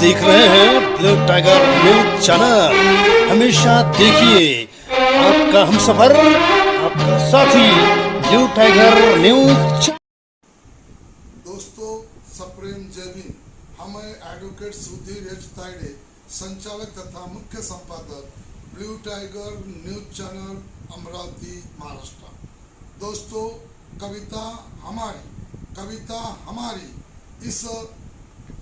देख रहे हैं ब्लू टाइगर न्यूज चैनल। हमेशा देखिए आपका हमसफर, आपका साथी ब्लू टाइगर न्यूज। दोस्तों, सप्रेम जय भीम। हमें एडवोकेट सुधीर एच तायडे, संचालक तथा मुख्य संपादक blue tiger news channel, Amravati, Maharashtra. दोस्तों, कविता हमारी इस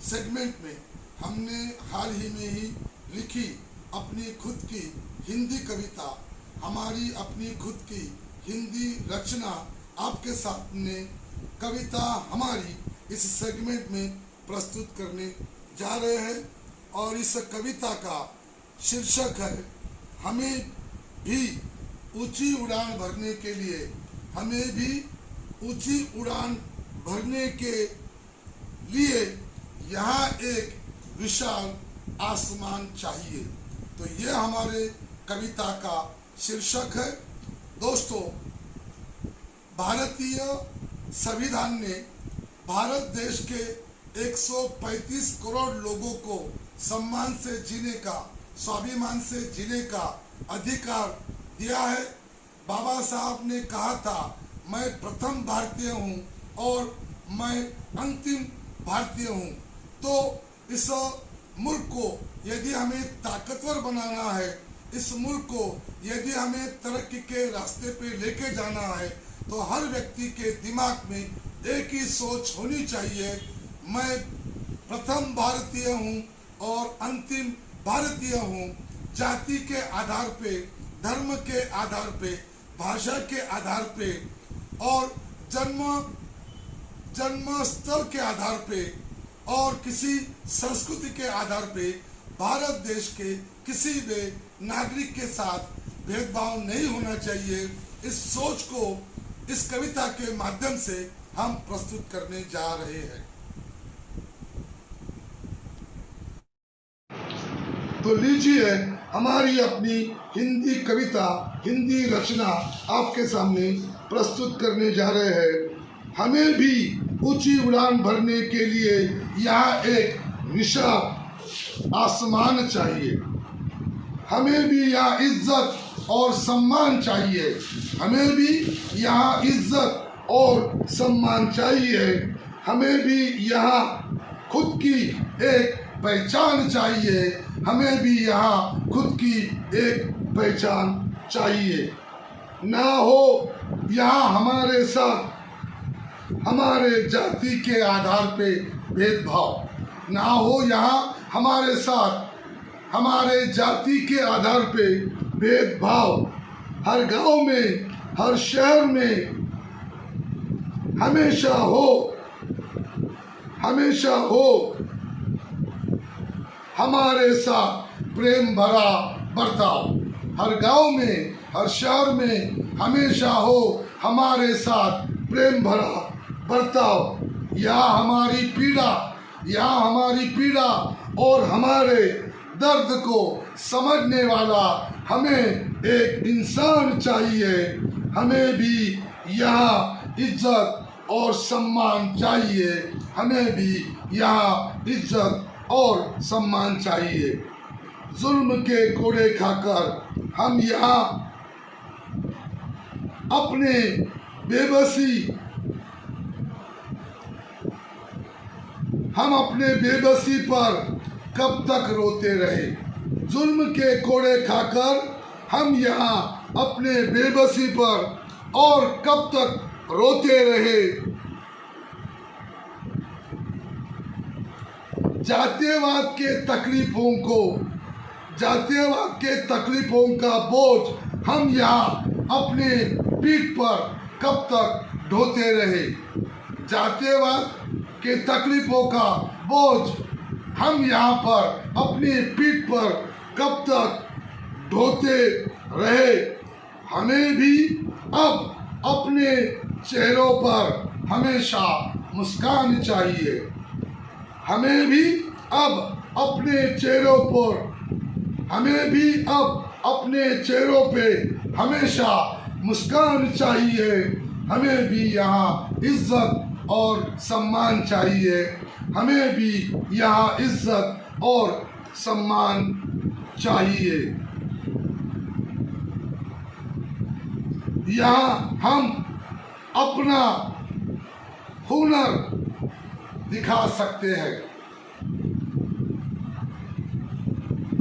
सेगमेंट में हमने हाल ही में ही लिखी अपनी खुद की हिंदी कविता, हमारी अपनी खुद की हिंदी रचना आपके सामने कविता हमारी इस सेगमेंट में प्रस्तुत करने जा रहे हैं। और इस कविता का शीर्षक है हमें भी ऊंची उड़ान भरने के लिए, हमें भी ऊंची उड़ान भरने के लिए यहाँ एक विशाल आसमान चाहिए। तो ये हमारे कविता का शीर्षक है। दोस्तों, भारतीय संविधान ने भारत देश के 135 करोड़ लोगों को सम्मान से जीने का, स्वाभिमान से जीने का अधिकार दिया है। बाबा साहब ने कहा था, मैं प्रथम भारतीय हूँ और मैं अंतिम भारतीय हूँ। तो इस मुल्क को यदि हमें ताकतवर बनाना है, इस मुल्क को यदि हमें तरक्की के रास्ते पे लेके जाना है, तो हर व्यक्ति के दिमाग में एक ही सोच होनी चाहिए, मैं प्रथम भारतीय हूँ और अंतिम भारतीय हूँ। जाति के आधार पे, धर्म के आधार पे, भाषा के आधार पे और जन्म स्थल के आधार पे और किसी संस्कृति के आधार पे भारत देश के किसी भी नागरिक के साथ भेदभाव नहीं होना चाहिए। इस सोच को इस कविता के माध्यम से हम प्रस्तुत करने जा रहे हैं। तो लीजिए, हमारी अपनी हिंदी कविता, हिंदी रचना आपके सामने प्रस्तुत करने जा रहे हैं। हमें भी ऊंची उड़ान भरने के लिए यहाँ एक विशाल आसमान चाहिए। हमें भी यहाँ इज्जत और सम्मान चाहिए। हमें भी यहाँ इज्जत और सम्मान चाहिए। हमें भी यहाँ खुद की एक पहचान चाहिए। हमें भी यहाँ खुद की एक पहचान चाहिए। ना हो यहाँ हमारे साथ हमारे जाति के आधार पे भेदभाव, ना हो यहाँ हमारे साथ हमारे जाति के आधार पे भेदभाव। हर गांव में, हर शहर में हमेशा हो हमारे साथ प्रेम भरा बर्ताव। हर गांव में, हर शहर में हमेशा हो हमारे साथ प्रेम भरा बर्ताव। यहाँ हमारी पीड़ा और हमारे दर्द को समझने वाला हमें एक इंसान चाहिए। हमें भी यहाँ इज्जत और सम्मान चाहिए। हमें भी यहाँ इज्जत और सम्मान चाहिए। जुल्म के कोड़े खाकर हम यहाँ अपने बेबसी पर कब तक रोते रहे। जुल्म के कोड़े खाकर हम यहाँ अपने बेबसी पर और कब तक रोते रहे। जातीयवाद के तकलीफों का बोझ हम यहाँ अपने पीठ पर कब तक ढोते रहे। जातीयवाद के तकलीफों का बोझ हम यहाँ पर अपनी पीठ पर कब तक ढोते रहे। हमें भी अब अपने चेहरों पर हमेशा मुस्कान चाहिए। हमें भी अब अपने चेहरों पे हमेशा मुस्कान चाहिए। हमें भी यहाँ इज्जत और सम्मान चाहिए। हमें भी यहाँ इज्जत और सम्मान चाहिए। यहाँ हम अपना हुनर दिखा सकते हैं।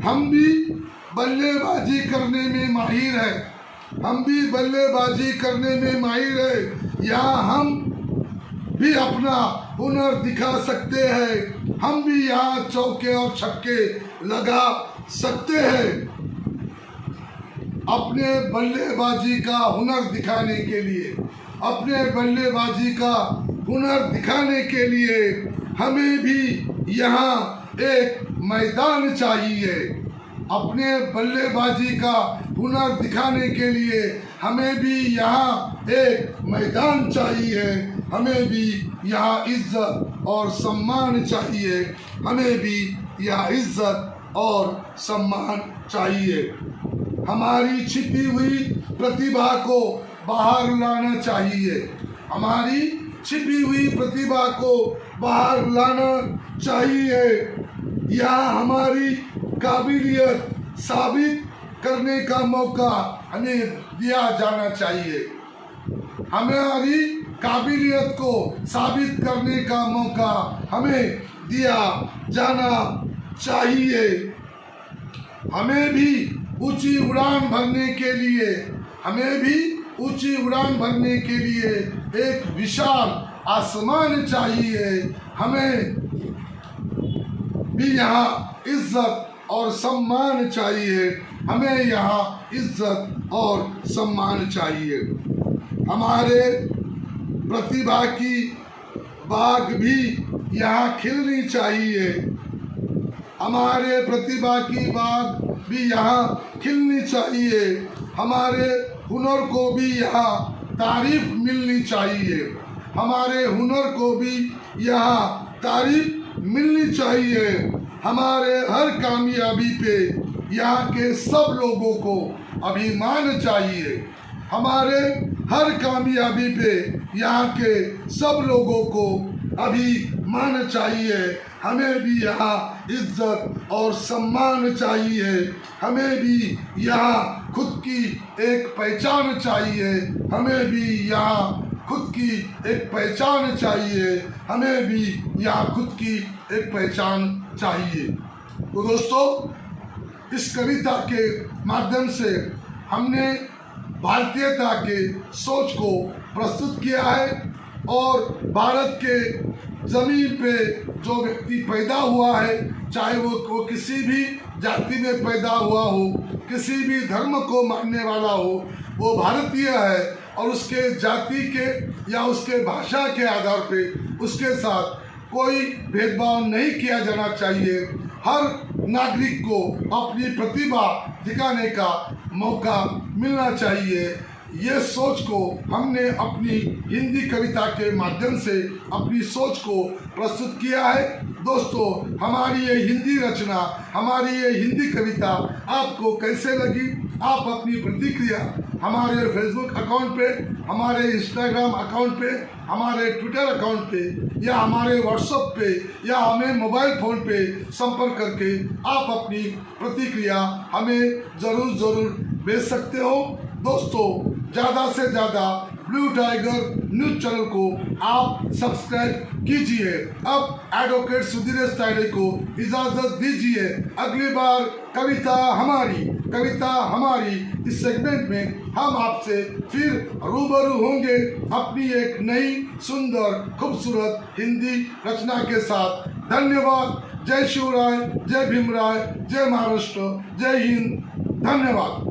हम भी बल्लेबाजी करने में माहिर है, हम भी बल्लेबाजी करने में माहिर है। यहाँ हम भी अपना हुनर दिखा सकते हैं। हम भी यहाँ चौके और छक्के लगा सकते हैं। अपने बल्लेबाजी का हुनर दिखाने के लिए, अपने बल्लेबाजी का हुनर दिखाने के लिए हमें भी यहाँ एक मैदान चाहिए। अपने बल्लेबाजी का हुनर दिखाने के लिए हमें भी यहाँ एक मैदान चाहिए। हमें भी यहाँ इज्जत और सम्मान चाहिए। हमें भी यहाँ इज्जत और सम्मान चाहिए। हमारी छिपी हुई प्रतिभा को बाहर लाना चाहिए। हमारी छिपी हुई प्रतिभा को बाहर लाना चाहिए। यहाँ हमारी काबिलियत साबित करने का मौका हमें दिया जाना चाहिए। हमारी काबिलियत को साबित करने का मौका हमें दिया जाना चाहिए। हमें भी ऊंची उड़ान भरने के लिए, हमें भी ऊंची उड़ान भरने के लिए एक विशाल आसमान चाहिए। हमें भी यहाँ इज्जत और सम्मान चाहिए। हमें यहाँ इज्जत और सम्मान चाहिए। हमारे प्रतिभा की बाग भी यहाँ खिलनी चाहिए। हमारे प्रतिभा की बाग भी यहाँ खिलनी चाहिए। हमारे हुनर को भी यहाँ तारीफ मिलनी चाहिए। हमारे हुनर को भी यहाँ तारीफ मिलनी चाहिए। हमारे हर कामयाबी पे यहाँ के सब लोगों को अभिमान चाहिए। हमारे हर कामयाबी पे यहाँ के सब लोगों को अभिमान चाहिए। हमें भी यहाँ इज्जत और सम्मान चाहिए। हमें भी यहाँ खुद की एक पहचान चाहिए। हमें भी यहाँ खुद की एक पहचान चाहिए। हमें भी यहाँ खुद की एक पहचान चाहिए। तो दोस्तों, इस कविता के माध्यम से हमने भारतीयता के सोच को प्रस्तुत किया है और भारत के ज़मीन पे जो व्यक्ति पैदा हुआ है, चाहे वो किसी भी जाति में पैदा हुआ हो, किसी भी धर्म को मानने वाला हो, वो भारतीय है और उसके जाति के या उसके भाषा के आधार पे उसके साथ कोई भेदभाव नहीं किया जाना चाहिए। हर नागरिक को अपनी प्रतिभा दिखाने का मौका मिलना चाहिए। ये सोच को हमने अपनी हिंदी कविता के माध्यम से अपनी सोच को प्रस्तुत किया है। दोस्तों, हमारी ये हिंदी रचना, हमारी ये हिंदी कविता आपको कैसे लगी? आप अपनी प्रतिक्रिया हमारे फेसबुक अकाउंट पे, हमारे इंस्टाग्राम अकाउंट पे, हमारे ट्विटर अकाउंट पे या हमारे व्हाट्सएप पे या हमें मोबाइल फ़ोन पे संपर्क करके आप अपनी प्रतिक्रिया हमें ज़रूर भेज सकते हो। दोस्तों, ज़्यादा से ज़्यादा ब्लू टाइगर न्यूज़ चैनल को आप सब्सक्राइब कीजिए। अब एडवोकेट सुधीरेश तायडे को इजाज़त दीजिए। अगली बार कविता हमारी इस सेगमेंट में हम आपसे फिर रूबरू होंगे अपनी एक नई सुंदर खूबसूरत हिंदी रचना के साथ। धन्यवाद। जय शिवराय, जय भीमराय, जय महाराष्ट्र, जय हिंद। धन्यवाद।